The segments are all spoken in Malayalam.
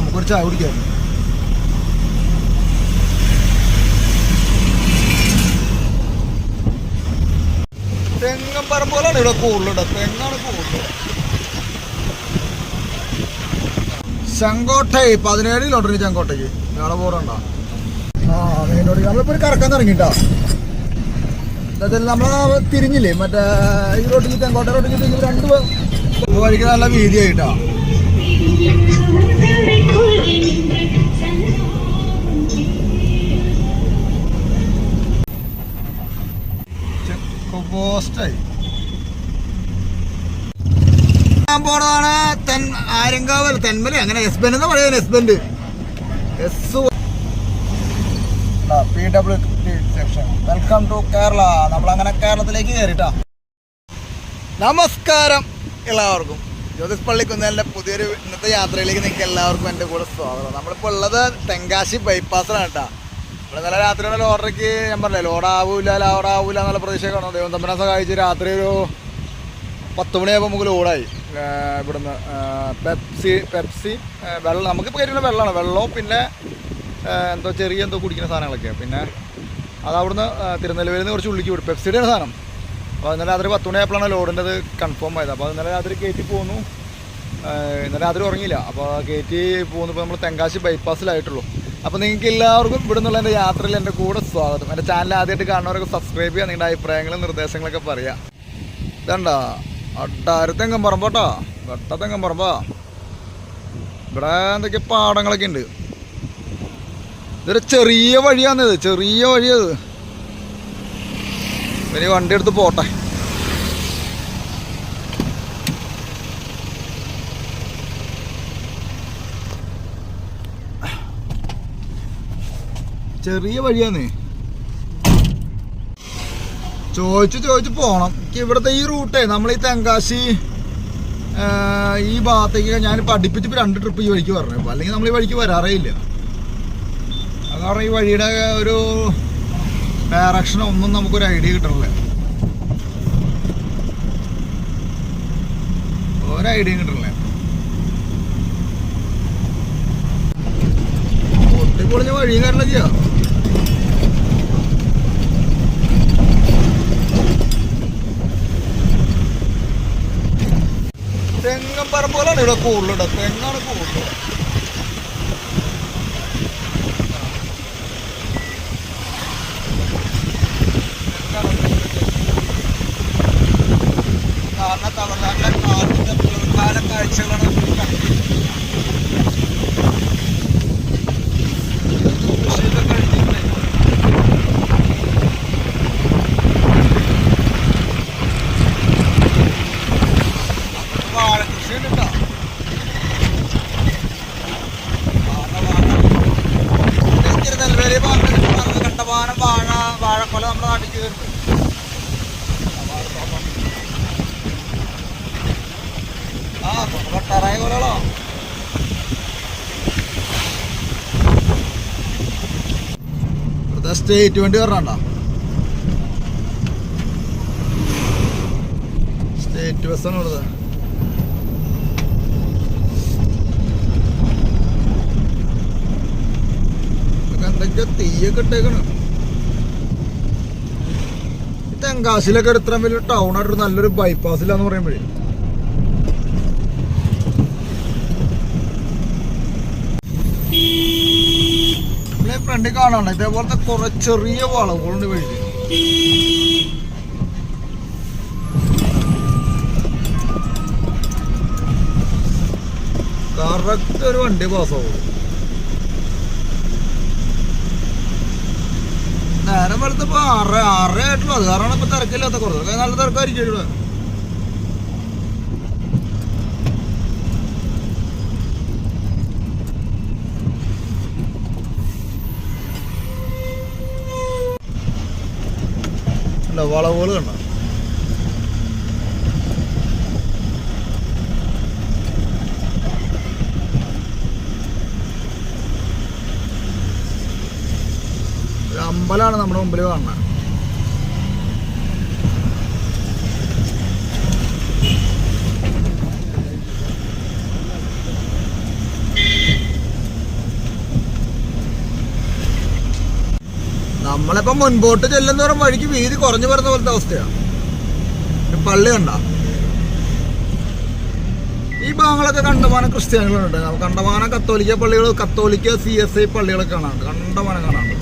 നമുക്കൊരു ചായ കുടിക്കാം. തെങ്ങൻ പറമ്പോലാണ് ഇവിടെ കൂടുതലുണ്ട്. തെങ്ങാണ് കൂടുതൽ. ചെങ്കോട്ട 17 കിലോമീറ്റർ ചെങ്കോട്ടയ്ക്ക് നാളെ പോകണ്ടോ? മെയിൻ റോഡ് നമ്മളിപ്പോൾ ഒരു കറക്കാൻ തുടങ്ങിട്ടോ. നമ്മളെ തിരിഞ്ഞില്ലേ മറ്റേ ഈ റോഡിൽ ചെങ്കോട്ട റോഡിൽ തിരിഞ്ഞ് 2 വഴിക്ക് നല്ല വീതിയായിട്ടാ. ചെക്ക് പോസ്റ്റായി പോണതാണ്. ആര്യങ്കാവ് തെന്മല അങ്ങനെ എസ്ബെൻഡ് എന്ന് പറയുന്നത്. S bend PWD section. Welcome to Kerala. നമ്മളങ്ങനെ കേരളത്തിലേക്ക് കയറിട്ടാ. നമസ്കാരം എല്ലാവർക്കും. ജ്യോതിസ് പള്ളിക്കുന്നതിൻ്റെ പുതിയൊരു ഇന്നത്തെ യാത്രയിലേക്ക് നിങ്ങൾക്ക് എല്ലാവർക്കും എൻ്റെ കൂടെ സ്വാഗതം. നമ്മളിപ്പോൾ ഉള്ളത് തെങ്കാശി ബൈപ്പാസിലാണ് കേട്ടോ. ഇവിടെ ഇന്നലെ രാത്രിയുടെ ഓർഡർക്ക് ഞാൻ പറഞ്ഞില്ലേ ലോഡാവൂല എന്നുള്ള പ്രതീക്ഷയൊക്കെ ദൈവം തമ്പനെ സഹായിച്ച് രാത്രി ഒരു 10 മണിയായപ്പോൾ നമുക്ക് ലോഡായി. ഇവിടുന്ന് പെപ്സി വെള്ളം നമുക്കിപ്പോൾ കയറ്റുന്ന വെള്ളമാണ്. വെള്ളവും പിന്നെ എന്തോ കുടിക്കുന്ന സാധനങ്ങളൊക്കെയാണ്. പിന്നെ അത് അവിടുന്ന് തിരുനെല്വേലിയിൽ നിന്ന് കുറച്ച് ഉള്ളിലേക്ക് വിടും. പെപ്സിയുടെയാണ് സാധനം. അപ്പോൾ ഇന്നലെ രാത്രി 10 മണിയായപ്പോഴാണ് ലോഡിൻ്റെ അത് കൺഫേം ആയത്. അപ്പോൾ ഇന്നലെ രാത്രി കയറ്റി പോന്നു. ഇന്നലെ രാത്രി ഉറങ്ങിയില്ല. അപ്പോൾ കയറ്റി പോകുന്നപ്പോൾ നമ്മൾ തെങ്കാശി ബൈപ്പാസിലായിട്ടുള്ളൂ. അപ്പോൾ നിങ്ങൾക്ക് എല്ലാവർക്കും ഇവിടെ നിന്നുള്ള എൻ്റെ യാത്രയിൽ എൻ്റെ കൂടെ സ്വാഗതം. എൻ്റെ ചാനൽ ആദ്യമായിട്ട് കാണുന്നവരൊക്കെ സബ്സ്ക്രൈബ് ചെയ്യുക. നിങ്ങളുടെ അഭിപ്രായങ്ങളും നിർദ്ദേശങ്ങളൊക്കെ പറയുക. ഇതണ്ടാ തെങ്ങൻ പറമ്പോട്ടോ. തെങ്ങൻ പറമ്പാ. ഇവിടെ എന്തൊക്കെ പാടങ്ങളൊക്കെ ഉണ്ട്. ഇതൊരു ചെറിയ വഴിയാണിത്. ചെറിയ വഴിയത്. ഇനി വണ്ടി എടുത്ത് പോട്ടെ. ചെറിയ വഴിയാന്ന്. ചോദിച്ചു പോകണം. എനിക്ക് ഇവിടുത്തെ ഈ റൂട്ടേ നമ്മൾ ഈ തെങ്കാശി ഈ ഭാഗത്തേക്ക് ഞാനിപ്പോൾ അടുപ്പിച്ചിപ്പോൾ 2 ട്രിപ്പ് ഈ വഴിക്ക് പറഞ്ഞു. അപ്പോൾ അല്ലെങ്കിൽ നമ്മൾ ഈ വഴിക്ക് വരാറേ ഇല്ല. അത് കാരണം ഈ വഴിയുടെ ഒരു ഡയറക്ഷനോ ഒന്നും നമുക്കൊരു ഐഡിയ കിട്ടണില്ല. ഒരൈഡിയയും കിട്ടണില്ല. പൊട്ടിപ്പൊളിഞ്ഞ വഴിയും കാരണം ചെയ്യാം. തെങ്ങൻ പറമ്പോലാണ് ഇവിടെ കൂടുതലുണ്ട്. തെങ്ങാണ് കൂടുതൽ. കാരണം തമിഴ്നാട്ടിലെ കാല കാഴ്ചകളാണ് കൃഷിയൊക്കെ കഴിഞ്ഞിട്ടുണ്ട്. വാഴകൃഷി ഉണ്ട് കേട്ടോ. തിരുനെൽവേലി ഭാഗത്ത് കണ്ടമാനം വാഴക്കൊല നമ്മുടെ നാട്ടിലേക്ക് വരുന്നുണ്ട്. വട്ടാറായ കൊലകളോ. ഇവിടുത്തെ സ്റ്റേറ്റ് വണ്ടി പറഞ്ഞാ സ്റ്റേറ്റ് ബസ്സാണ് ഇവിടുത്തെ. എന്തൊക്കെയോ തീയൊക്കെ ഇട്ടേക്കണ്. തെങ്കാശിലൊക്കെ ഇത്ര വലിയ ടൗണായിട്ട് നല്ലൊരു ബൈപ്പാസിലാന്ന് പറയുമ്പോഴേ ഫ്രണ്ടിൽ കാണാണ് ഇതേപോലത്തെ കുറെ ചെറിയ വളവുകളുണ്ട് വഴി. കറക്റ്റ് ഒരു വണ്ടി പാസ്സാവും. നേരം വെളുത്തപ്പോ 6 ആയിട്ടുള്ളൂ. അത് കാരണം ഇപ്പൊ തിരക്കില്ലാത്ത കുറച്ച് നല്ല തിരക്കായിരിക്കും ഇവിടെ. വളവുകൾ കണ്ട അമ്പലമാണ് നമ്മുടെ മുമ്പിൽ കാണുന്നത്. നമ്മളിപ്പോ മുൻപോട്ട് ചെല്ലുന്നവരും വഴിക്ക് വീതി കുറഞ്ഞു വരുന്ന പോലത്തെ അവസ്ഥയാണ്. പള്ളി കണ്ട ഈ ഭാഗങ്ങളൊക്കെ കണ്ടമാനം ക്രിസ്ത്യാനികളുണ്ട്. കണ്ടമാനം കത്തോലിക്ക പള്ളികൾ, കത്തോലിക്ക CSI പള്ളികളൊക്കെ കാണാറുണ്ട്. കണ്ടമാനം കാണാറുണ്ട്.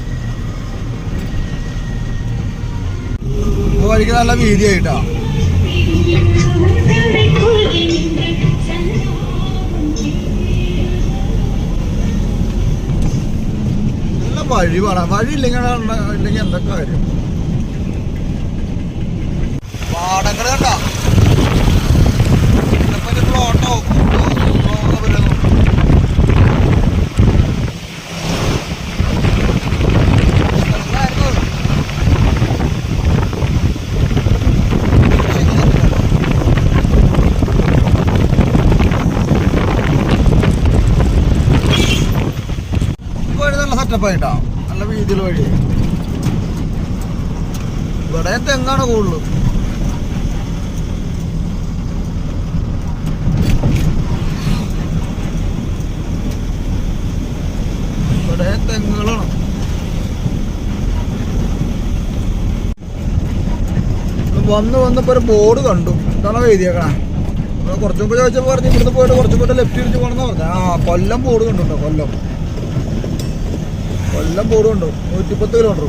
വഴിക്ക് നല്ല വീതിയായിട്ടാ. നല്ല വഴി വേണം. വഴി ഇല്ലെങ്കിൽ എന്തൊക്കെ കാര്യം. പാടങ്ങൾ കണ്ട ഓട്ടോ സെറ്റപ്പായിട്ടാ. നല്ല വീതിയുള്ള വഴി. ഇവിടെ തെങ്ങാണ് കൂടുതൽ. ഇവിടെ തെങ്ങുകളാണ്. വന്നപ്പോ ഒരു ബോർഡ് കണ്ടു. എന്താണ് എഴുതിയേക്കണേ? കുറച്ചും കൂടെ ചോദിച്ചപ്പോൾ പറഞ്ഞു ഇവിടുന്ന് പോയിട്ട് കുറച്ചും കൂടെ ലെഫ്റ്റ് തിരിച്ച് പോകണമെന്ന് പറഞ്ഞു. കൊല്ലം ബോർഡ് കണ്ടുണ്ടോ? കൊല്ലം ബോർഡ് കണ്ടു. 110 കിലോമീറ്റർ.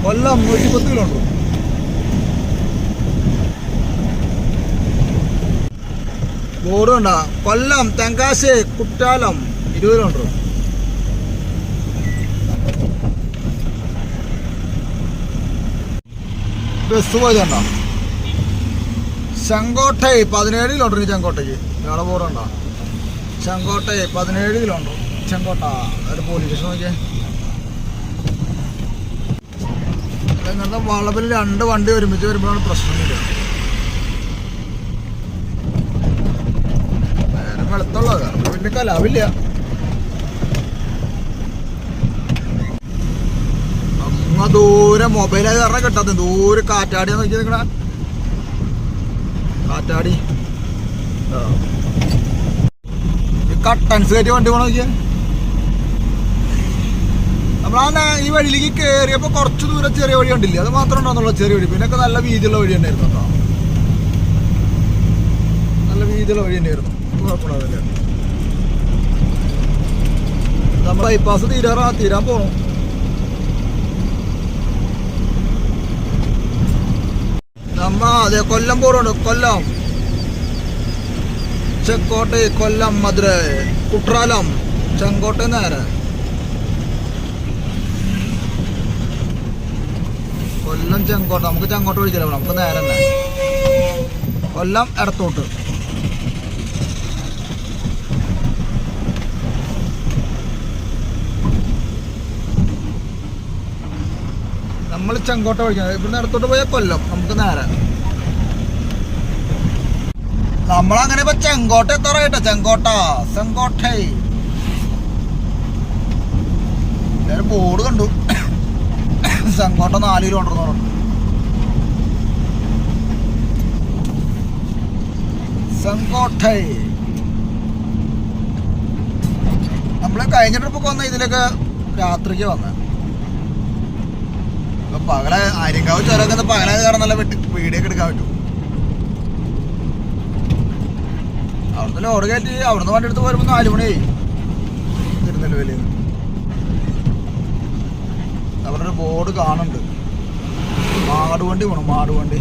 കൊല്ലം 110 കിലോമീറ്റർ. ബോർഡ് കണ്ട. കൊല്ലം, തെങ്കാശി, കുറ്റാലം 20 കിലോമീറ്റർ. ബസ് പോയതുണ്ടോ? ചെങ്കോട്ടൈ 17 കിലോമീറ്റർ. ചെങ്കോട്ടയ്ക്ക് വേറെ ബോർഡ് ഉണ്ടോ? ചെങ്കോട്ടൈ 17 കിലോമീറ്റർ. ചെങ്കോട്ട ഒരു പോലീസ് സ്റ്റേഷൻ നോക്കിയേ. ഇങ്ങനത്തെ വളവിൽ 2 വണ്ടി ഒരുമിച്ച് വരുമ്പോഴാണ് പ്രശ്നമില്ല. നേരെ വെളുത്തുള്ളത് വലിയ കലാവില്ല. അങ്ങ് ദൂരെ മൊബൈലായി കാരണം കിട്ടാത്ത ദൂരെ കാറ്റാടിയാ നോക്കി നിൽക്കണ. കാറ്റാടി കട്ടൻസ് കയറ്റി വണ്ടി പോകണം നോക്കിയാ. നമ്മളാ ഈ വഴിയിലേക്ക് കയറിയപ്പോൾ കുറച്ച് ദൂരം ചെറിയ വഴി കണ്ടില്ലേ? അത് മാത്രം ഉണ്ടോന്നുള്ള ചെറിയ വഴി. പിന്നൊക്കെ നല്ല വീതിയുള്ള വഴി തന്നെയായിരുന്നു കേട്ടോ. നല്ല വീതിയുള്ള വഴി തന്നെയായിരുന്നു. കുഴപ്പമില്ല. നമ്മൾ ബൈപ്പാസ് തീരാൻ പോകണം. അതെ കൊല്ലം ബോർഡുണ്ട്. കൊല്ലം, ചെങ്കോട്ടை, കൊല്ലം, മധുരൈ, കുട്രാലം, ചെങ്കോട്ടை നേരെ. കൊല്ലം ചെങ്കോട്ട. നമുക്ക് ചെങ്കോട്ട വിളിച്ചില്ല. നമുക്ക് നേരെ തന്നെ കൊല്ലം ഇടത്തോട്ട്. നമ്മൾ ചെങ്കോട്ട വിളിക്കുന്നത്. ഇവിടുന്ന് ഇടത്തോട്ട് പോയാൽ കൊല്ലം. നമുക്ക് നേരെ. നമ്മളങ്ങനെ ഇപ്പൊ ചെങ്കോട്ട എത്താറായിട്ടോ. ചെങ്കോട്ടൈ ബോർഡ് കണ്ടു. ചെങ്കോട്ട 4 കിലോമീറ്റർ എന്ന് പറഞ്ഞു. ചെങ്കോട്ടൈ നമ്മള് കഴിഞ്ഞ ട്രിപ്പൊക്കെ വന്ന ഇതിലൊക്കെ രാത്രിക്ക് വന്ന. ഇപ്പൊ പകല ആര്യങ്കാവ് ചുരമൊക്കെ പകലായത് കാരണം നല്ല വീഡിയോ ഒക്കെ എടുക്കാൻ പറ്റും. അവിടുന്ന് ലോഡ് കയറ്റി അവിടുന്ന് വണ്ടി എടുത്ത് പോരുമ്പോൾ 4 മണിയായി. തിരുനെല്ലുവേലിയിൽ അവിടെ ഒരു ബോർഡ് കാണുന്നുണ്ട്. മാടുവണ്ടി പോണം. മാടുവണ്ടി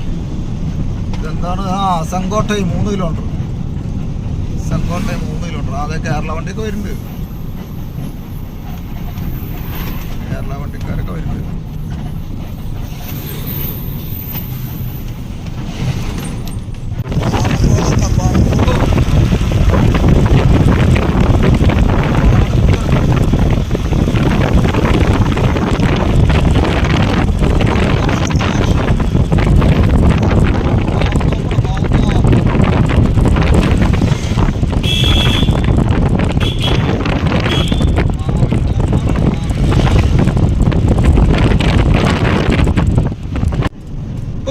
ഇതെന്താണ്? ചെങ്കോട്ടൈ 3 കിലോമീറ്റർ. ചെങ്കോട്ടൈ 3 കിലോമീറ്റർ. അതെ കേരള വണ്ടിയൊക്കെ വരുന്നുണ്ട്. കേരള വണ്ടിക്കാരൊക്കെ വരുന്നുണ്ട്.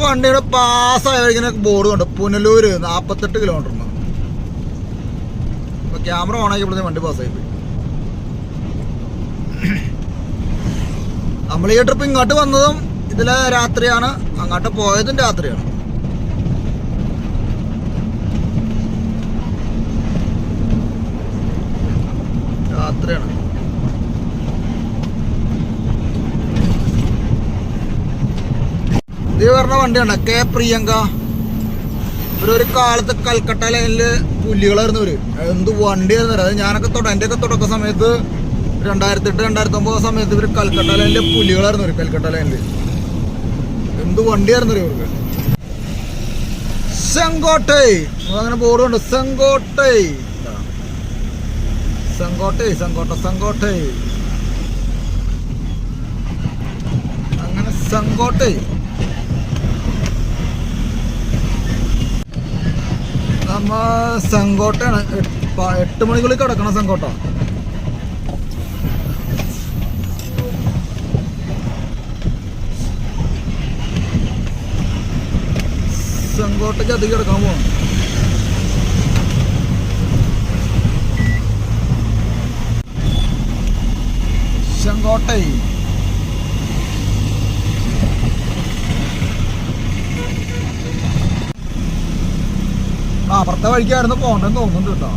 വണ്ടിയുടെ പാസ്സായ ഇങ്ങനെ ബോർഡ് കണ്ടു. പുനലൂര് 48 കിലോമീറ്റർ. ഇപ്പൊ ക്യാമറ ഓണാക്കി ഇവിടെ വണ്ടി പാസ്സായി പോയി. നമ്മൾ ഈ ട്രിപ്പ് ഇങ്ങോട്ട് വന്നതും ഇതിലെ രാത്രിയാണ്, അങ്ങോട്ട് പോയതും രാത്രിയാണ്. രാത്രിയാണ്. ഇത് പറഞ്ഞ വണ്ടിയാണ് കെ പ്രിയങ്ക. ഒരു കാലത്ത് കൽക്കട്ട ലൈനില് പുലികളായിരുന്നു ഇവര്. എന്ത് വണ്ടിയായിരുന്നു. അത് ഞാനൊക്കെ എന്റെയൊക്കെ തുടക്ക സമയത്ത് 2008-2009 സമയത്ത് ഇവര് കൽക്കട്ട ലൈനിലെ പുലികളായിരുന്നു ഇവര്. കൽക്കട്ട ലൈനില് എന്ത് വണ്ടിയായിരുന്നു ഇവർക്ക്. സെങ്കോട്ടൈ അങ്ങനെ ബോർഡ് ഉണ്ട്. സെങ്കോട്ടൈ സെങ്കോട്ടൈ സെങ്കോട്ടൈ അങ്ങനെ സെങ്കോട്ടൈ. നമ്മ സെങ്കോട്ടയാണ്. 8 മണിക്കുള്ളിൽ കിടക്കണം സെങ്കോട്ട. സെങ്കോട്ടയ്ക്ക് അധികം കിടക്കാൻ പോകണം. സെങ്കോട്ടൈ അപ്പുറത്തെ വഴിക്കായിരുന്നു പോകണ്ടെന്ന് തോന്നുന്നുണ്ട് കേട്ടോ.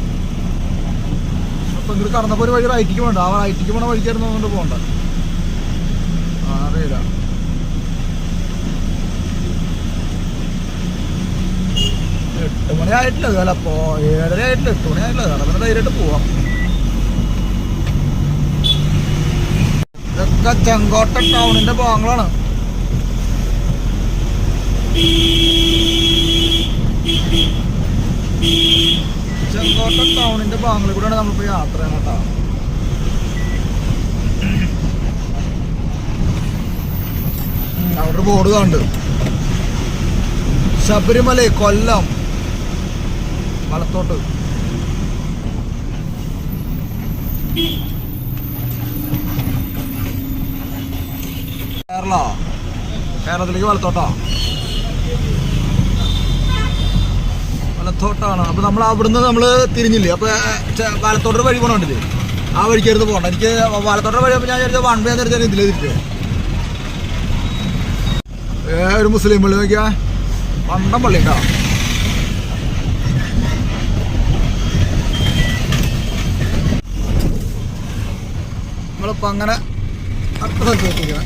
അപ്പൊ ഇങ്ങോട്ട് കടന്നപ്പോ ഒരു വഴി റൈറ്റിക്ക് പോകണ്ട. ആ റൈറ്റിക്ക് പോണ വഴിക്കായിരുന്നു തോന്നുന്നുണ്ട് പോകണ്ട. അറിയില്ല. എട്ട് മണി ആയിട്ടില്ല. അല്ല അപ്പോ 7:30 ആയിട്ടില്ല. 8 മണി ആയിട്ടില്ല. പിന്നെ ധൈര്യമായിട്ട് പോവാം. ഇതൊക്കെ ചെങ്കോട്ട ടൗണിന്റെ ഭാഗങ്ങളാണ്. ചെങ്കോട്ട ടൗണിന്റെ ഭാഗങ്ങളിൽ കൂടെയാണ് നമ്മളിപ്പോ യാത്ര ചെയ്യണം കേട്ടോ. അവിടെ ബോർഡ് കണ്ട് ശബരിമല കൊല്ലം വലത്തോട്ട്. കേരളത്തിലേക്ക് വലത്തോട്ടാ. വലത്തോട്ടാണ്. അപ്പൊ നമ്മൾ അവിടുന്ന് നമ്മള് തിരിഞ്ഞില്ലേ. അപ്പൊ വലത്തോട്ടൊരു വഴി പോകണ്ടില്ലേ. ആ വഴിക്കായിരുന്നു പോകണ്ട. എനിക്ക് വലത്തോട്ടൊരു വഴി അപ്പൊ ഞാൻ വിചാരിച്ച 1 way നേരത്തെ ഇതിലേ തിരിച്ചു. ഒരു മുസ്ലിം പള്ളി നോക്കിയാ. പണ്ടം പള്ളി കേട്ടോ. നമ്മളിപ്പോ അങ്ങനെ അടുത്ത സ്ഥലത്ത് എത്തിക്കണം.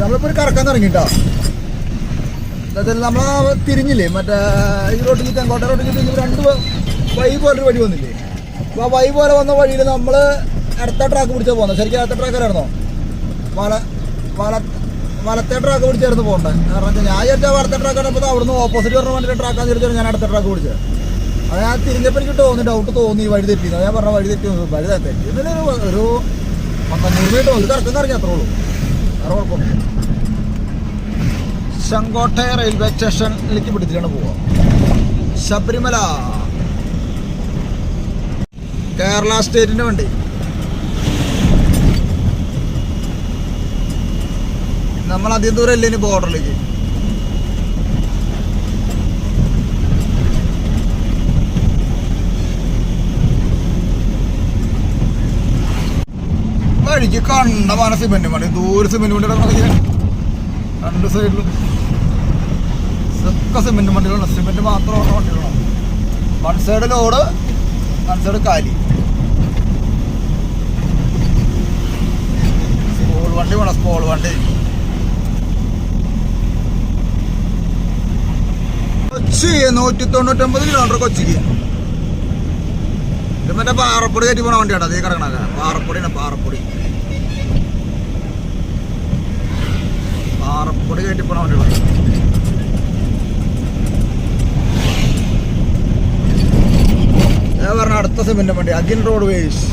നമ്മളിപ്പോ ഒരു കറക്കാൻ തുടങ്ങിട്ടോ. നമ്മളാ തിരിഞ്ഞില്ലേ മറ്റേ ഈ റോട്ടിൽ തെങ്കോട്ട റോട്ടിൽ തിരിഞ്ഞ് 2 വഴി പോലൊരു വഴി വന്നില്ലേ. അപ്പൊ ആ വഴി പോലെ വന്ന വഴിയിൽ നമ്മള് അടുത്ത ട്രാക്ക് പിടിച്ചാൽ പോകുന്നത്. ശരിക്കും അടുത്ത ട്രാക്കിലായിരുന്നോ? വലത്തെ ട്രാക്ക് പിടിച്ചായിരുന്നു പോകണ്ടേ. കാരണം ഞാൻ വിചാരിച്ചാൽ വലത്തെ ട്രാക്കാണ്. അപ്പോൾ അവിടുന്ന് ഓപ്പോസിറ്റ് പറഞ്ഞ വണ്ടി ട്രാക്കാന്ന് ചോദിച്ചാൽ ഞാൻ അടുത്ത ട്രാക്ക് പിടിച്ചത്. അത് ഞാൻ തിരിഞ്ഞപ്പോൾ എനിക്ക് ഡൗട്ട് തോന്നി വഴി തെറ്റിന്ന്. ഞാൻ പറഞ്ഞ വഴി തെറ്റി. വഴി തെറ്റി ഒരു 15 മിനിറ്റ് ഒരു കറക്കം ഇറങ്ങി അത്രേ ഉള്ളൂ. വേറെ കുഴപ്പമൊന്നും. ചെങ്കോട്ട റെയിൽവേ സ്റ്റേഷനിലേക്ക് പിടിച്ചിട്ടാണ് പോവുക. ശബരിമല കേരള സ്റ്റേറ്റിന്റെ വണ്ടി. നമ്മൾ അധികം ദൂരം ഇല്ല ഇനി ബോർഡറിലേക്ക്. വഴിക്ക് കണ്ടമാന സിമെന്റ് വണ്ടി. ദൂരെ സിമെന്റ് വണ്ടി ഇടണമെങ്കിൽ 2 സൈഡിലും ഒക്കെ സിമെന്റ് വണ്ടികളാണ്. സിമെന്റ് മാത്രമുള്ള വണ്ടികളാണ്. 1 സൈഡ് ലോഡ്, 1 സൈഡ് കാലി. സ്കൂൾ വണ്ടി വേണം. സ്കൂൾ വണ്ടി. കൊച്ചി 199 കിലോമീറ്റർ കൊച്ചിക്ക്. ഇത് മറ്റേ പാറപ്പൊടി കയറ്റി പോണ വണ്ടിയാണ്. അതേ കിടക്കണ പാറപ്പൊടിയാണ്. പാറപ്പൊടി കയറ്റി പോണ വണ്ടിയാണ്. ഞാൻ പറഞ്ഞ അടുത്ത സിമെന്റ് വണ്ടി അഗിൻ റോഡ്വേസ്.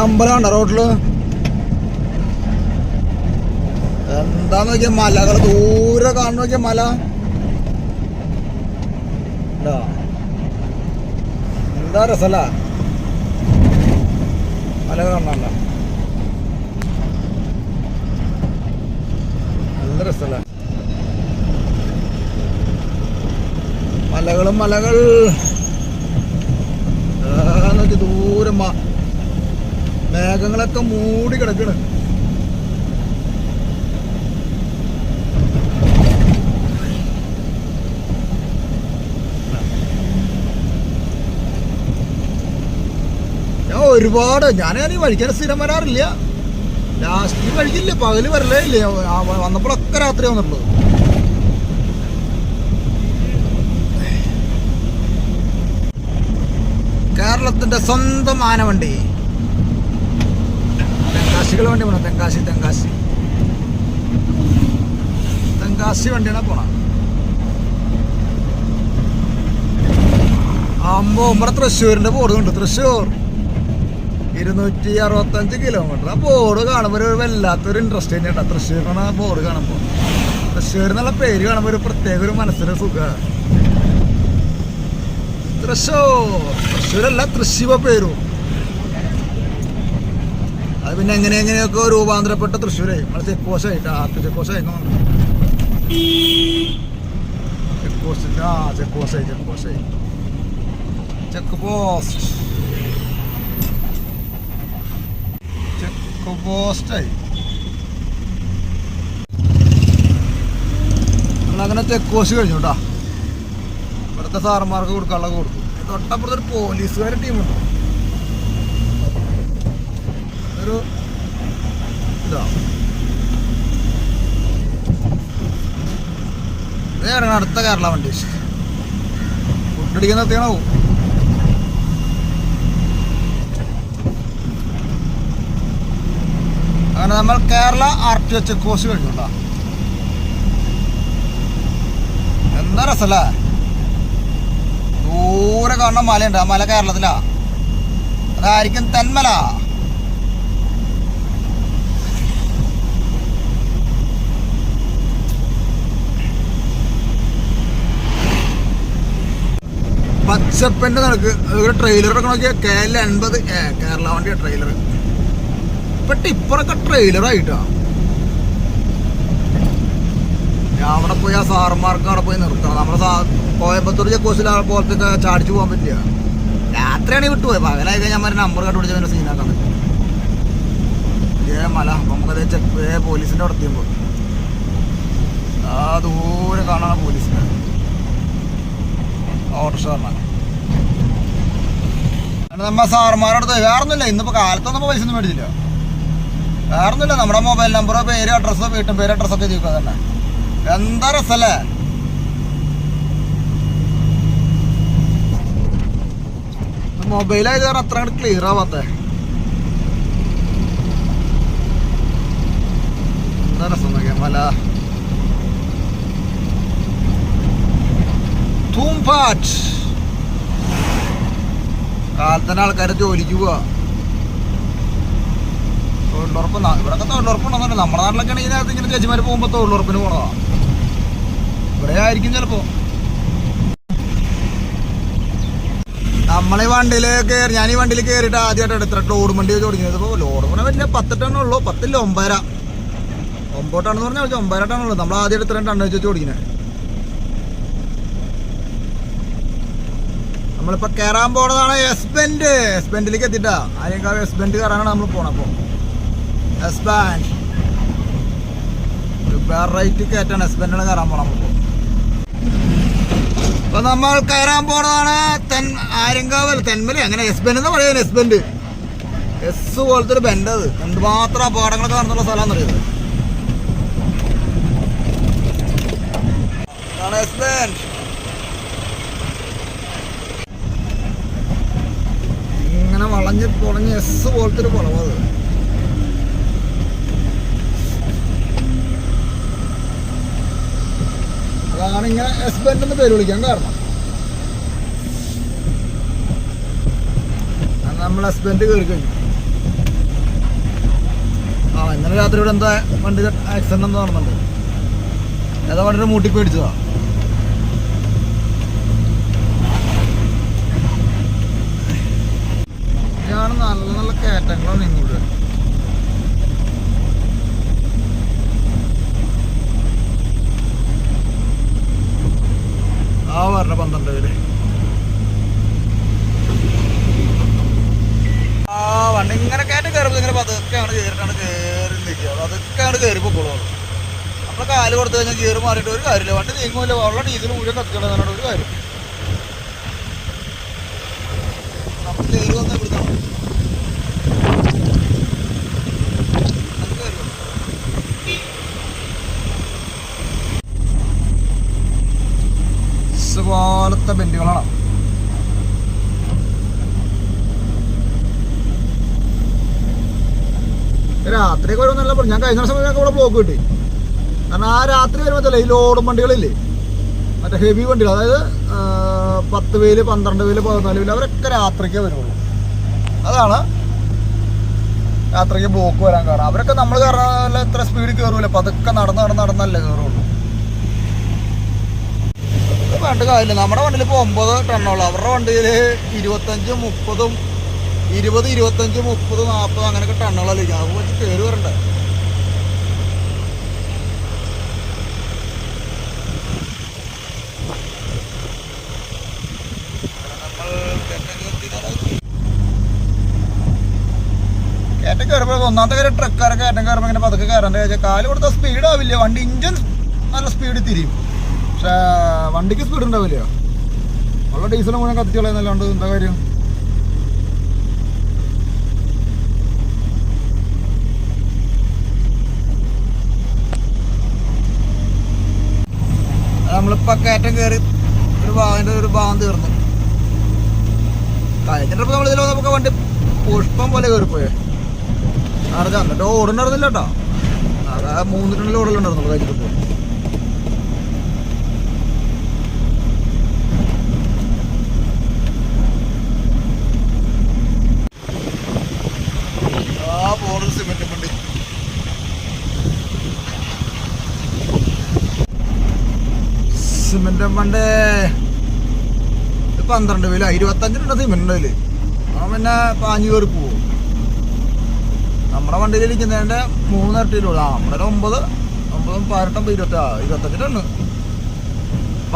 അമ്പലം ഉണ്ടോ റോഡില്? എന്താന്ന് നോക്കിയ മലകൾ ദൂരെ കാണുന്ന നോക്കിയ മല. എന്താ രസല്ല മല കാണാനല്ല. മലകൾ നോക്കി ദൂരം മേഘങ്ങളൊക്കെ മൂടി കിടക്കണ്. ഞാൻ ഈ വഴിക്കാൻ സ്ഥിരം വരാറില്ല. ലാസ്റ്റ് വഴിക്കില്ല, പകല് വരലേ ഇല്ല. വന്നപ്പോഴൊക്കെ രാത്രി വന്നിട്ടുള്ളത്. കേരളത്തിന്റെ സ്വന്തം ആനവണ്ടി, തെങ്കാശികൾ വണ്ടി പോണ. തെങ്കാശി വണ്ടിയാണ് പോണ. നമ്മുടെ തൃശ്ശൂരിന്റെ ബോർഡ് ഉണ്ട്. തൃശ്ശൂർ 265 കിലോമീറ്റർ. ആ ബോർഡ് കാണുമ്പോൾ ഒരു വല്ലാത്തൊരു ഇൻട്രസ്റ്റ് തന്നെയാണ്. തൃശ്ശൂരിനാണ് ആ ബോർഡ് കാണുമ്പോൾ. തൃശ്ശൂർ എന്നുള്ള പേര് കാണുമ്പോൾ ഒരു പ്രത്യേക ഒരു മനസ്സിന് സുഖമാണ്. തൃശ്ശൂരല്ല, തൃശ്ശിവ പേരും. അത് പിന്നെ എങ്ങനെയൊക്കെ രൂപാന്തരപ്പെട്ട തൃശ്ശൂരായി. നമ്മളെ ചെക്ക് പോസ്റ്റായിട്ട് ചെക്ക് പോസ്റ്റ് പോസ്റ്റായി. നമ്മളങ്ങനെ ചെക്ക് പോസ്റ്റ് കഴിഞ്ഞു കേട്ടോ. ഇവിടുത്തെ സാറന്മാർക്ക് കൊടുക്കാനുള്ള കൊടുക്കും. തൊട്ടപ്പുറത്തൊരു പോലീസുകാരുടെ ടീമുണ്ട്. ഒരു ഇതാ ഇതാണ് അടുത്ത കേരള വണ്ടി. ഫുഡടിക്കുന്ന എത്തിയാണോ? അങ്ങനെ നമ്മൾ കേരള RTO ചെക്ക് പോസ്റ്റ് കഴിഞ്ഞുണ്ടോ. എന്താ രസല്ലേ. ദൂരെ കാണുന്ന മലയുണ്ട്. ആ മല കേരളത്തിലാ. അതായിരിക്കും തെന്മല. പച്ചപ്പന്റെ നടക്ക് ഒരു ട്രെയിലറൊക്കെ നോക്കിയാൽ KL80 കേരള വണ്ടിയാ ട്രെയിലർ. ഇപ്പൊ ടിപ്പറൊക്കെ ട്രെയിലറായിട്ടാ. അവിടെ പോയി ആ സാറന്മാർക്ക് അവിടെ പോയി നിർത്തണം. നമ്മുടെ കോയമ്പത്തൂർ ചെക്ക് പോസ്റ്റിൽ പോലത്തെ ചാടിച്ചു പോകാൻ പറ്റില്ല. രാത്രിയാണെങ്കിൽ വിട്ടുപോയി. പകലായി കഴിഞ്ഞാൽ ഞാൻ നമ്പർ കണ്ടുപിടിച്ചതിന്റെ സീനാക്കാൻ പറ്റും. മല നമുക്കതേ ചെക്ക് പോലീസിന്റെ അവിടെ എത്തിയുമ്പോൾ ആ ദൂരെ കാണാണ് പോലീസിന്റെ ഓട്ടോറിക്ഷ പറഞ്ഞാൽ. നമ്മ സാറന്മാരുടെ അടുത്ത് വേറൊന്നുമില്ല. ഇന്നിപ്പോ കാലത്തൊന്നും പൈസ ഒന്നും മേടിച്ചില്ല. വേറൊന്നുമില്ല. നമ്മുടെ മൊബൈൽ നമ്പറോ പേര് അഡ്രസ്സോ വീട്ടും പേര് അഡ്രസ്സൊക്കെ ചോദിക്കുക തന്നെ. എന്താ രസല്ലേ. മൊബൈലായത് കാരണം അത്ര അങ്ങോട്ട് ക്ലിയർ ആവാത്ത. എന്താ രസം നോക്കിയാ മല. തൂമ്പാറ്റ് കാലത്തന്നെ ആൾക്കാരെ ജോലിക്ക് പോവാ. തൊഴിലുറപ്പ് ഇവിടെയൊക്കെ തൊഴിലുറപ്പുണ്ടെന്നുണ്ട്. നമ്മുടെ നാട്ടിലൊക്കെ ആണെങ്കിൽ അതിനകത്ത് ഇങ്ങനെ ചേച്ചിമാര് പോകുമ്പോ തൊഴിലുറപ്പിന് പോണതാ. ഇവിടെ ആയിരിക്കും ചിലപ്പോ. നമ്മളീ വണ്ടിയില് കയറി, ഞാൻ ഈ വണ്ടിയിൽ കയറിയിട്ട് ആദ്യമായിട്ടാണ് ഇത്ര ലോഡ് വണ്ടി വെച്ച് തുടങ്ങിയത്. ഇപ്പോൾ ലോഡ് പറഞ്ഞാൽ വലിയ 10 ടണ്ണുള്ളൂ. 10 9.5 ടണ്ണെന്ന് പറഞ്ഞാൽ 9.5 ടണ്ണുള്ളൂ. നമ്മൾ ആദ്യമായിട്ട് ഇത്രയും ടണ്ണ് വെച്ച് ഓടിക്കുന്നത്. നമ്മളിപ്പോൾ കയറാൻ പോണതാണ് എസ്ബെൻഡിലേക്ക് എത്തിയിട്ടാ. ആരെങ്കിലും എസ്ബെൻഡ് കയറാനാണ് നമ്മൾ പോണത്. അപ്പോൾ എസ്ബാൻഡ് റൈറ്റ് കയറ്റാണ്. എസ്ബെൻഡിന് കയറാൻ പോണം നമ്മളിപ്പോൾ. അപ്പൊ നമ്മൾ കയറാൻ പോണതാണ് ആര്യങ്കാവൽ തെന്മല. അങ്ങനെ എസ്ബെൻഡ് എന്ന് പറയുന്നത്. എസ്ബെൻഡ് എസ് പോലത്തെ ഒരു ബെൻഡ്. അത് എന്തുമാത്രം അപകടങ്ങളൊക്കെ നടന്നുള്ള സ്ഥലമാണെന്ന് അറിയുന്നത്. എസ്ബെൻഡ് ഇങ്ങനെ വളഞ്ഞ് എസ് പോലത്തെ ഒരു വളവ്. അതാണ് ഇങ്ങനെ എസ്ബെൻഡ് എന്ന് പേര് വിളിക്കാൻ കാരണം. നമ്മൾ എസ്ബെൻഡ് കയറി കഴിഞ്ഞു. ഇന്നലെ രാത്രി ഇവിടെ എന്താ വണ്ടി ആക്സിഡന്റ് എന്താ നടന്നുണ്ട്. ഏതാ വണ്ടിയുടെ മൂട്ടി പേടിച്ചതാ. ഇതാണ് നല്ല നല്ല കയറ്റങ്ങളാണ് ഇങ്ങോട്ട്. ആ പറഞ്ഞ 12 പേര് അങ്ങോട്ട് കയറി പൊക്കോളൂ. നമ്മൾ കാല് കൊടുത്തു കഴിഞ്ഞാൽ ഗിയർ മാറിയിട്ട് ഒരു കാര്യമില്ല. വണ്ടി നീങ്ങുമില്ല. ഉള്ള ഡീസൽ മുഴുവൻ കത്തിക്കണമെന്നാണ് ഒരു കാര്യം. നമ്മൾ കയറി വന്ന് ഇവിടുന്നാണ് പോലത്തെ ബെൻഡുകളാണ്. രാത്രിയൊക്കെ വരുമെന്നല്ല പറഞ്ഞു. ഞാൻ കഴിഞ്ഞ സമയത്തൊക്കെ ഇവിടെ ബ്ലോക്ക് കിട്ടി. കാരണം ആ രാത്രി വരുമ്പോഴത്തല്ലേ ഈ ലോഡ് വണ്ടികളില്ലേ, മറ്റേ ഹെവി വണ്ടികൾ, അതായത് 10 വീല് 12 വീല് 14 വീല് അവരൊക്കെ രാത്രിക്കേ വരുള്ളൂ. അതാണ് രാത്രിക്ക് ബ്ലോക്ക് വരാൻ കാരണം. അവരൊക്കെ നമ്മൾ കാരണം എത്ര സ്പീഡിൽ കയറൂല, പതുക്കെ നടന്നല്ലേ കയറുള്ളൂ. വേണ്ട കാര്യമില്ല. നമ്മുടെ വണ്ടിയിൽ ഇപ്പോൾ 9 ടണ്ണുള്ളൂ. അവരുടെ വണ്ടിയിൽ 25, 30, 20, 25, 30, 40 അങ്ങനെയൊക്കെ ടണ്ണുകളല്ലേ. അത് വെച്ച് കയറി വരണ്ടേ. കയറ്റം കയറുമ്പോൾ ഒന്നാമത്തെ കാര്യം ട്രക്കാരൊക്കെ കയറ്റം കയറുമ്പോൾ ഇങ്ങനെ പതുക്കെ കയറാൻ്റെ വെച്ചാൽ കാല് കൊടുത്താൽ സ്പീഡാവില്ല. വണ്ടി ഇഞ്ചൻ നല്ല സ്പീഡിൽ തിരിയും. പക്ഷേ വണ്ടിക്ക് സ്പീഡ് ഉണ്ടാവില്ല. ഉള്ള ഡീസൽ മുഴുവൻ കത്തിച്ച് കളയുന്നല്ലാണ്ട് എന്താ കാര്യം. നമ്മളിപ്പോൾ കയറ്റം കയറി ഒരു ഭാഗം തീർന്നു. കഴിഞ്ഞ ട്രിപ്പ് നമ്മളിതിൽ നമുക്ക് വണ്ടി പുഷ്പം പോലെ കയറിപ്പോയേ. അറിയാം. എന്നിട്ട് ഓടുണ്ടായിരുന്നില്ല കേട്ടോ. അതാ 3 ടണ്ണിൽ ഓടലുണ്ടായിരുന്നുള്ളൂ കഴിഞ്ഞ ട്രിപ്പ്. സിമെന്റ് വണ്ടി സിമെന്റ് വണ്ടി 12 വീല 25 ടൺ സിമെന്റ് ഉണ്ടല്ലേ. ആ പിന്നെ പാഞ്ഞു കയറി പോവും. നമ്മുടെ വണ്ടിയിൽ ഇരിക്കുന്നതിൻ്റെ 3 ഇരട്ടിയിലുള്ള നമ്മുടെ 9, 18, 25 ടണ്ണ്.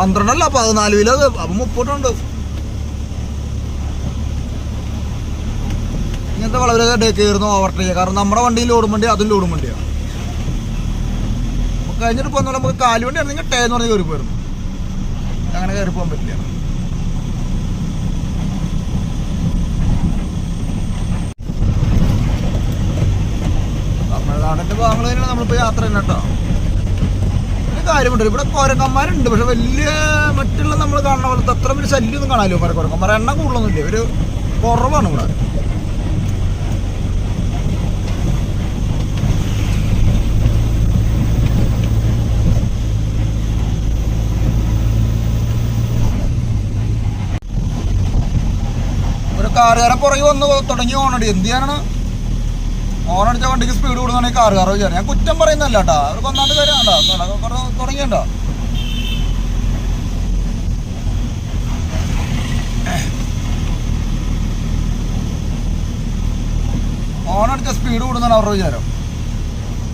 12 അല്ല 14 വീല. അപ്പം 30 ടൺ ഉണ്ട്. ഇങ്ങനത്തെ വളരെ കയറുന്നു ഓവർടേക്ക് ചെയ്യുക. കാരണം നമ്മുടെ വണ്ടിയിൽ ലോഡും വണ്ടി, അതും ലോഡും വണ്ടിയാണ്. നമുക്ക് കഴിഞ്ഞിട്ട് പോകുന്ന നമുക്ക് കാലുവണ്ടി ആണെങ്കിൽ ടേ എന്ന് പറഞ്ഞ് കയറി പോയിരുന്നു. അങ്ങനെ കയറി പോകാൻ പറ്റില്ല. തമിഴ്നാടിൻ്റെ ഭാഗങ്ങൾ തന്നെയാണ് നമ്മളിപ്പോൾ യാത്ര ചെയ്യുന്നത് കേട്ടോ. ഒരു കാര്യമുണ്ട്, ഇവിടെ കുരങ്ങന്മാരുണ്ട്. പക്ഷെ വലിയ മറ്റുള്ള നമ്മൾ കാണുന്ന പോലത്തെ അത്ര വലിയ ശല്യമൊന്നും കാണാമല്ലോ. കുരങ്ങന്മാർ എണ്ണം കൂടുതലൊന്നുമില്ല. ഒരു കുറവാണ് ഇവിടെ. കാറുകാരെ പുറകെ വന്ന് തുടങ്ങി ഓണടി. എന്ത് ചെയ്യാനാണ് ഓണടിച്ച വണ്ടിക്ക് സ്പീഡ് കൂടുന്നതാണ് ഈ കാറുകാരെ വിചാരം. ഞാൻ കുറ്റം പറയുന്നല്ല കേട്ടോ. അവർക്ക് ഒന്നാമത്തെ കാര്യമാണോ തുടങ്ങിയണ്ടോ. ഓണടിച്ച സ്പീഡ് കൂടുന്നതാണ് അവരുടെ വിചാരം.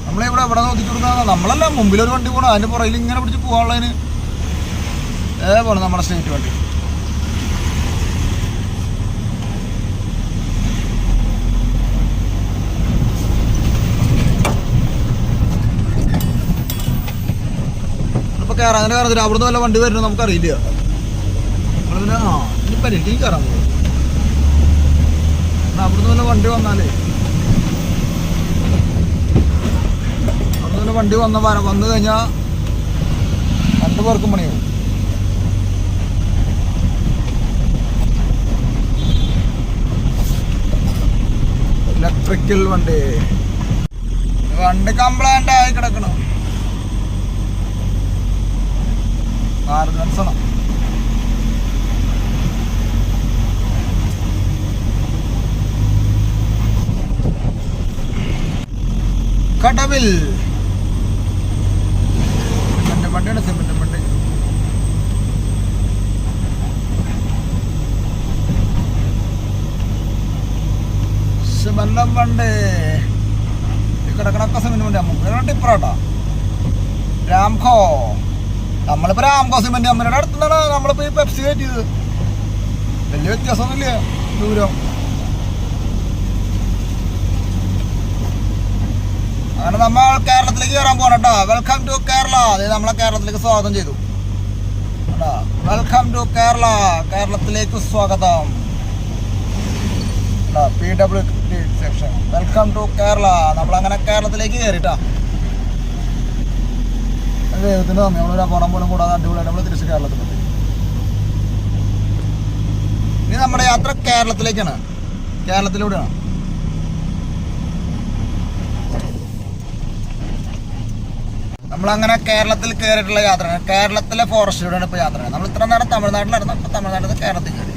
നമ്മളിവിടെ എവിടെ ഒതുക്കി കൊടുക്കുന്ന നമ്മളല്ല, മുമ്പിലൊരു വണ്ടി പോകണം, അതിൻ്റെ പുറകിൽ ഇങ്ങനെ പിടിച്ച് പോകാനുള്ളതിന് പോകണം നമ്മുടെ സ്റ്റേറ്റ് വണ്ടി. കയറാൻ അങ്ങനെ കയറത്തില്ല. അവിടുന്ന് വല്ല വണ്ടി വരുന്നത് നമുക്കറിയില്ല. നമ്മളിങ്ങനെ ഇനി പരിധി കയറാൻ പോകും. അവിടുന്ന് വല്ല വണ്ടി വന്നാലേ, അവിടുന്ന് വണ്ടി വന്നു കഴിഞ്ഞാൽ 2 പേർക്കും പണിയാവും. ഇലക്ട്രിക്കൽ വണ്ടി കംപ്ലൈൻ്റ് ആയി കിടക്കണം. ഗാർഡൻസാണ്. കടവിൽ സിമെന്റ് വണ്ടിയാണ്. സിമെന്റ് വണ്ടി സിമെന്റ് വണ്ടി കിടക്കണൊക്കെ സിമെന്റ് വണ്ടി. നമുക്ക് ടിപ്പറാട്ടാ രാംകോ. നമ്മളിപ്പോൾ രാംകോ സിമെന്റ് അമ്മയുടെ അടുത്തുനിന്നാണ് നമ്മളിപ്പോൾ ഈ പെപ്സി കയറ്റിയത്. വലിയ വ്യത്യാസമൊന്നുമില്ല ദൂരം. അങ്ങനെ നമ്മൾ കേരളത്തിലേക്ക് കയറാൻ പോകണം കേട്ടോ. Welcome to Kerala. അതായത് നമ്മളെ കേരളത്തിലേക്ക് സ്വാഗതം ചെയ്തു. വെൽക്കം ടു കേരള, കേരളത്തിലേക്ക് സ്വാഗതം. PWD section, welcome to Kerala. നമ്മളങ്ങനെ കേരളത്തിലേക്ക് കയറിട്ടാ. ദൈവത്തിന് തന്നെ നമ്മളൊരു അപകടം പോലും കൂടാതെ അടിപൊളിയായിട്ട് നമ്മൾ തിരിച്ച് കേരളത്തിലെത്തി. ഇനി നമ്മുടെ യാത്ര കേരളത്തിലേക്കാണ്, കേരളത്തിലൂടെയാണ്. നമ്മളങ്ങനെ കേരളത്തിൽ കയറിയിട്ടുള്ള യാത്രയാണ്. കേരളത്തിലെ ഫോറസ്റ്റിലൂടെയാണ് ഇപ്പോൾ യാത്ര. നമ്മൾ ഇത്ര നേരം തമിഴ്നാട്ടിലായിരുന്നു, അപ്പോൾ തമിഴ്നാട്ടിൽ നിന്ന് കേരളത്തിൽ കയറി.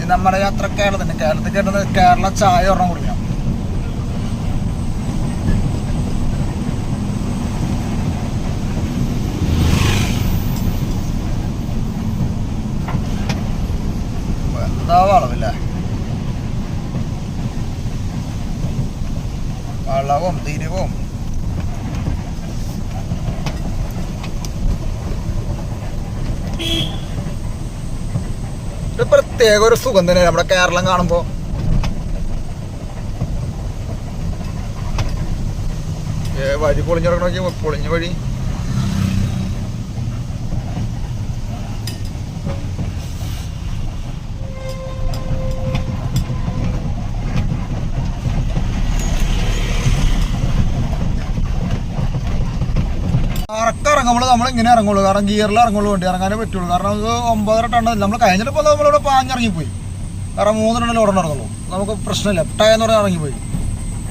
ഇത് നമ്മുടെ യാത്ര കേരളത്തിന്. കേരളത്തിൽ കയറുന്നത് കേരള ചായ ഒരെണ്ണം കുടിക്കാം. എന്താ വളവില്ലേ, വളവും തിരിവും. ഒരു പ്രത്യേക ഒരു സുഖം തന്നെ നമ്മുടെ കേരളം കാണുമ്പോ. വഴി പൊളിഞ്ഞിറങ്ങി നോക്കിയ പൊളിഞ്ഞ വഴി. ഇറങ്ങുമ്പോൾ നമ്മൾ ഇങ്ങനെ ഇറങ്ങുള്ളൂ, കാരണം ഗിയറിൽ ഇറങ്ങുള്ളൂ, വണ്ടി ഇറങ്ങാനേ പറ്റുള്ളൂ. കാരണം ഇത് 9.5 ടൺ നമ്മൾ കഴിഞ്ഞിട്ടിപ്പോൾ നമ്മളിവിടെ പാഞ്ഞിറങ്ങിപ്പോയി. കാരണം 3 ടണ്ണിൽ ഓടണം ഇറങ്ങുള്ളൂ, നമുക്ക് പ്രശ്നമില്ല. ടയെന്ന് പറഞ്ഞാൽ ഇറങ്ങിപ്പോയി.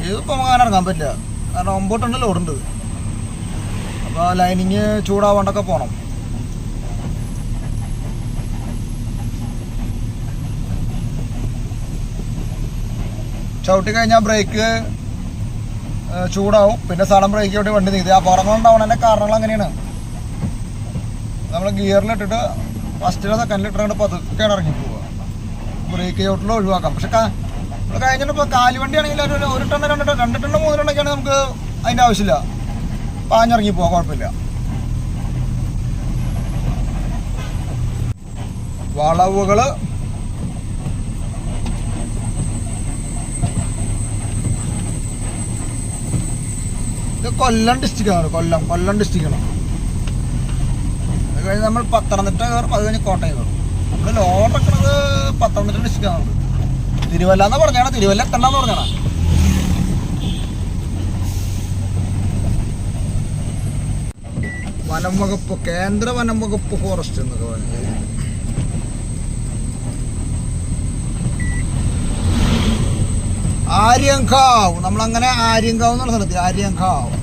ഇതിപ്പോൾ നമുക്ക് അങ്ങനെ ഇറങ്ങാൻ പറ്റില്ല, കാരണം 9 ടണ്ണിൽ ഓടുണ്ട്. അപ്പോൾ ലൈനിങ് ചൂടാവാണ്ടൊക്കെ പോകണം. ചവിട്ടി കഴിഞ്ഞാൽ ബ്രേക്ക് ചൂടാവും, പിന്നെ സഡൻ ബ്രേക്ക് ചവിട്ടി വണ്ടി നീതി. അപകടങ്ങൾ ഉണ്ടാവണതിൻ്റെ കാരണങ്ങൾ അങ്ങനെയാണ്. നമ്മൾ ഗിയറിലിട്ടിട്ട് ഫസ്റ്റിലോ സെക്കൻഡിലിട്ടിട്ട് പതുക്കെയാണ് ഇറങ്ങി പോവുക. ബ്രേക്ക് ചവിട്ടിൽ ഒഴിവാക്കാം. പക്ഷെ നമ്മൾ കഴിഞ്ഞിട്ടിപ്പോൾ കാലി വണ്ടി ആണെങ്കിൽ ഒരു 1 ടണ്ണ് 2 ടണ്ണ് 2 ടണ്ണ് 3 ടണ്ണൊക്കെയാണെങ്കിൽ നമുക്ക് അതിൻ്റെ ആവശ്യമില്ല, പാഞ്ഞിറങ്ങി പോവാം, കുഴപ്പമില്ല. വളവുകൾ ഇത് കൊല്ലം ഡിസ്ട്രിക്റ്റാണ്, കൊല്ലം ഡിസ്ട്രിക്റ്റാണ്. അത് കഴിഞ്ഞ് നമ്മൾ പത്തനംതിട്ട കയറും, അത് കഴിഞ്ഞ് കോട്ടയം കയറും. നമ്മൾ ലോഡ് വെക്കുന്നത് പത്തനംതിട്ട ഡിസ്ട്രിക്റ്റാണ്. തിരുവല്ല എന്ന് പറഞ്ഞാണ്, തിരുവല്ല എത്തണ്ടെന്ന് പറഞ്ഞാണ്. വനം വകുപ്പ്, കേന്ദ്ര വനം വകുപ്പ് ഫോറസ്റ്റ് എന്നൊക്കെ പറഞ്ഞത്. ആര്യങ്കാവ്, നമ്മളങ്ങനെ ആര്യങ്കാവ് എന്നുള്ള സ്ഥലത്ത്, ആര്യങ്കാവ്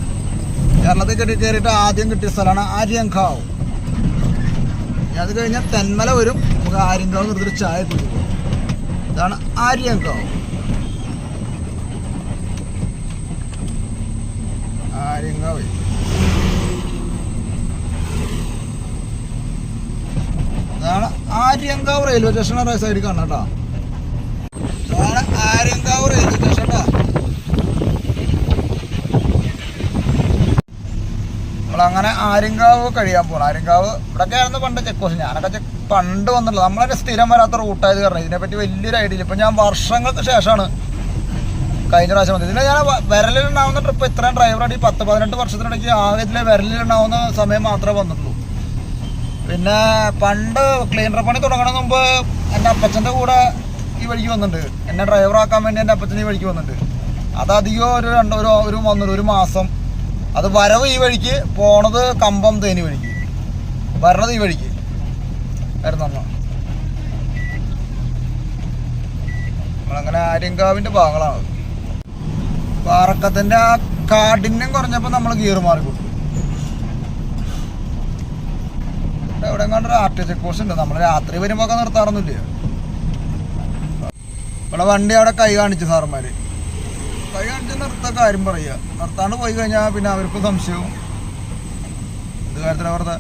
കേരളത്തിൽ കയറിയിട്ട് ആദ്യം കിട്ടിയ സ്ഥലമാണ് ആര്യങ്കാവ്. അത് കഴിഞ്ഞാൽ തെന്മല വരും, നമുക്ക് ആര്യങ്കാവ് നിർത്തിയിട്ട് ചായ കുടിക്കും. ഇതാണ് ആര്യങ്കാവ്. ആര്യങ്കാവ് ഇതാണ് ആര്യങ്കാവ് റെയിൽവേ സ്റ്റേഷൻ സൈഡിൽ കാണാം കേട്ടോ. ഇതാണ് ആര്യങ്കാവ് റെയിൽവേ സ്റ്റേഷൻ കേട്ടോ. നമ്മളങ്ങനെ ആര്യങ്കാവ് കഴിയാൻ പോകണം. ആര്യങ്കാവ് ഇവിടെയൊക്കെ ആയിരുന്നു പണ്ട് ചെക്ക് പോസ്റ്റ്. ഞാനൊക്കെ പണ്ട് വന്നിട്ടുള്ളത്, നമ്മളതിന് സ്ഥിരം വരാത്ത റൂട്ടായത് കാരണം ഇതിനെപ്പറ്റി വലിയൊരു ഐഡിയ ഇല്ല. ഇപ്പം ഞാൻ വർഷങ്ങൾക്ക് ശേഷമാണ് കഴിഞ്ഞ പ്രാവശ്യം വന്നത്. ഇതിൽ ഞാൻ വിരലിലുണ്ടാവുന്ന ട്രിപ്പ് ഇത്രയും ഡ്രൈവറായിട്ട് ഈ 10-18 വർഷത്തിനിടയ്ക്ക് ആകെ ഇതിൽ വിരലിലുണ്ടാവുന്ന സമയം മാത്രമേ വന്നിട്ടുള്ളൂ. പിന്നെ പണ്ട് ക്ലീനർ പണി തുടങ്ങുന്നതിന് മുമ്പ് എൻ്റെ അപ്പച്ചൻ്റെ കൂടെ ഈ വഴിക്ക് വന്നിട്ടുണ്ട്. എന്നെ ഡ്രൈവറാക്കാൻ വേണ്ടി എൻ്റെ അപ്പച്ചൻ ഈ വഴിക്ക് വന്നിട്ടുണ്ട്. അതധികം ഒരു മാസം. അത് വരവ് ഈ വഴിക്ക്, പോണത് കമ്പം തേനി വഴിക്ക്, വരണത് ഈ വഴിക്ക് ആയിരുന്നു. നമ്മളങ്ങനെ ആര്യങ്കാവിൻ്റെ ഭാഗങ്ങളാണ്. പാറക്കത്തിൻ്റെ ആ കാഠിന്യം കുറഞ്ഞപ്പോൾ നമ്മൾ ഗിയർ മാറി കൊടുത്തു. എവിടെ കണ്ടൊരു ആർട്ടി ചെക്ക് പോസ്റ്റ് ഉണ്ട്. നമ്മൾ രാത്രി വരുമ്പോൾ ഒക്കെ നിർത്താറൊന്നുമില്ല. ഇവിടെ വണ്ടി അവിടെ കൈ കാണിച്ചു സാറന്മാർ. കൈ കാണിച്ച് നിർത്താൻ കാര്യം പറയുക. നിർത്താണ്ട് പോയി കഴിഞ്ഞാൽ പിന്നെ അവർക്കും സംശയവും. ഇത് കാര്യത്തിൽ വെറുതെ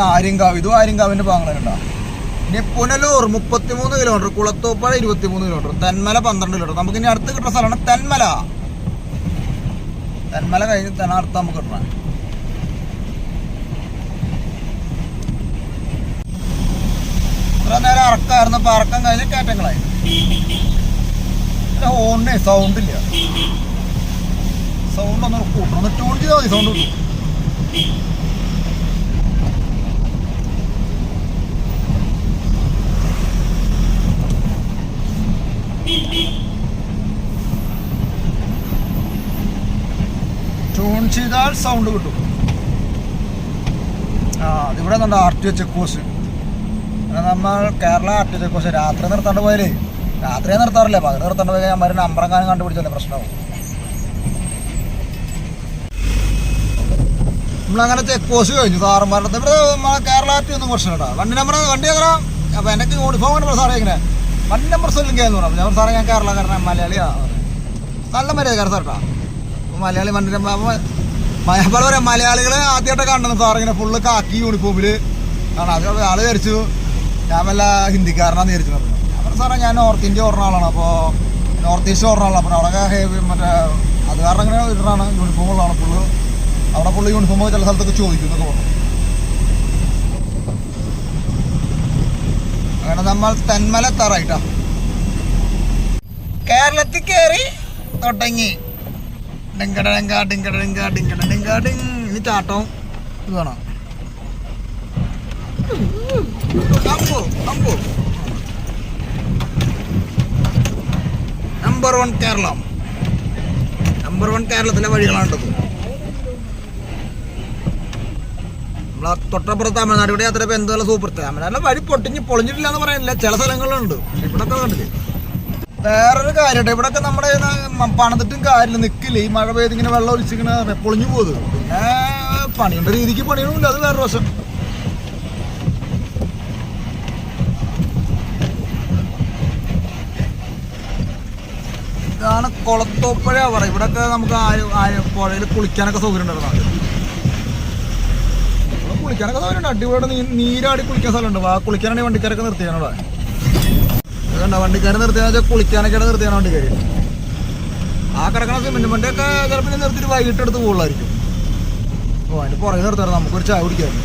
ആര്യങ്കാവ്, ഇതും ആര്യങ്കാവിൻ്റെ ഭാഗങ്ങളുണ്ടാ. ഇനി Punalur 33 kilometre, Kulathupuzha 23 kilometre, Thenmala 12 kilometre. നമുക്ക് ഇനി അടുത്ത് കിട്ടുന്ന സ്ഥലമാണ് തെന്മല. തെന്മല കഴിഞ്ഞ് അടുത്ത് നമുക്ക് കിട്ടണം. ഇത്ര നേരം ഇറക്കായിരുന്നു. അപ്പോൾ ഇറക്കം കഴിഞ്ഞ് കയറ്റങ്ങളായി. ഓണേ സൗണ്ടില്ല. സൗണ്ട് ഒന്ന് കൂട്ടണം. ഒന്ന് ട്യൂൺ ചെയ്താൽ മതി. സൗണ്ട് കിട്ടും. ട്യൂൺ ചെയ്താൽ സൗണ്ട് കിട്ടും. അതിവിടെ നിന്നുണ്ട് RTO ചെക്ക് പോസ്റ്റ്. നമ്മൾ കേരള RTO ചെക്ക് പോസ്റ്റ് രാത്രി നിർത്താണ്ട് പോയാലേ, രാത്രിയെ നിർത്താറില്ല, പകൽ നിർത്താണ്ട് പോയാൽ ഞാൻ നമ്പറെങ്ങാനും കണ്ടുപിടിച്ചല്ലേ പ്രശ്നമാവും. നമ്മളങ്ങനെ ചെക്ക് പോസ്റ്റ് കഴിഞ്ഞു. സാറന്മാരുടെ ഇവിടെ കേരള RTO ഒന്നും പ്രശ്നം കേട്ടോ. വണ്ടി നമ്പർ വണ്ടി എത്ര? അപ്പോൾ എൻ്റെ യൂണിഫോം കണ്ടപ്പോൾ സാറേ ഇങ്ങനെ വണ്ടി നമ്പർ സൊല്ലിക്കുക എന്ന് പറഞ്ഞു. ഞാൻ സാറേ ഞാൻ കേരളക്കാരനാണ്, മലയാളിയാണ്. നല്ല മര്യാദക്കാരൻ സാർ കേട്ടോ. മലയാളി വണ്ടി നമ്പർ അപ്പോൾ പറയാം, മലയാളികൾ ആദ്യമായിട്ട് കണ്ടെന്ന് സാറിങ്ങനെ ഫുള്ള് കാക്കി യൂണിഫോമിൽ ആണ്. അത് ആൾ ധരിച്ചു ഞാൻ വല്ല ഹിന്ദിക്കാരനാന്ന് ധരിച്ചു പറഞ്ഞു. അപ്പം സാറേ ഞാൻ നോർത്ത് ഇന്ത്യ ഓടുന്ന ആളാണ്. അപ്പോൾ നോർത്ത് ഈസ്റ്റ് ഓടുന്ന ആളാണ്. അപ്പോൾ അവിടെ ഹെവി മറ്റേ അത് കാരണം ഇങ്ങനെ ഇടാണ് യൂണിഫോം ഉള്ളതാണ് ഫുള്ള്. അവിടെ ഫുള്ള് യൂണിഫോം ചില സ്ഥലത്തൊക്കെ ചോദിക്കും എന്നൊക്കെ പറഞ്ഞു. അങ്ങനെ നമ്മൾ തെന്മല എത്താറായിട്ടാ. കേരളത്തിൽ കയറി തുടങ്ങി. ഇനി ചാട്ടവും ഇത് വേണം. നമ്പർ 1 കേരളം. നമ്പർ 1 കേരളത്തിലെ വഴികളാണത്. നമ്മളെ തൊട്ടപ്പുറത്ത് തമിഴ്നാട് കൂടെ യാത്ര എന്തുള്ള സൂപ്പർ. തമിഴ്നാട്ടിലെ വഴി പൊളിഞ്ഞിട്ടില്ല എന്ന് പറയാനില്ല, ചില സ്ഥലങ്ങളുണ്ട്. ഇവിടെ ഒക്കെ കണ്ടില്ലേ. വേറൊരു കാര്യട്ടെ, ഇവിടെയൊക്കെ നമ്മുടെ പണിതിട്ടും കാര്യമില്ല, നിൽക്കില്ല. ഈ മഴ പെയ്ത് ഇങ്ങനെ വെള്ളം ഒലിച്ചിങ്ങനെ പൊളിഞ്ഞു പോകുന്നത്. പിന്നെ പണിയുടെ രീതിക്ക് പണിയൊന്നുമില്ല, അത് വേറൊരു വശം. ഇതാണ് കുളത്തോപ്പുഴ പറയും. ഇവിടെയൊക്കെ നമുക്ക് പുഴയിൽ കുളിക്കാനൊക്കെ സൗകര്യം ഉണ്ടായിരുന്നു. കുളിക്കാനൊക്കെ സൗകര്യം ഉണ്ട്. അടിപൊളി നീരാടി കുളിക്കാൻ സ്ഥലമുണ്ട്. കുളിക്കാനാണെങ്കിൽ വണ്ടിക്കാരൊക്കെ നിർത്തിയാണോ അതുകൊണ്ടാ വണ്ടിക്കാരെ നിർത്തിയാൽ കുളിക്കാനൊക്കെയാണ് നിർത്തിയാണ് വണ്ടിക്കാർ. ആ കിടക്കണ സിമെന്റ് വണ്ടിയൊക്കെ ചിലപ്പോൾ നിർത്തിയിട്ട് വൈകിട്ട് എടുത്ത് പോകുള്ളായിരിക്കും. അതിന് പുറകെ നിർത്താറ് നമുക്കൊരു ചായ കുടിക്കായിരുന്നു.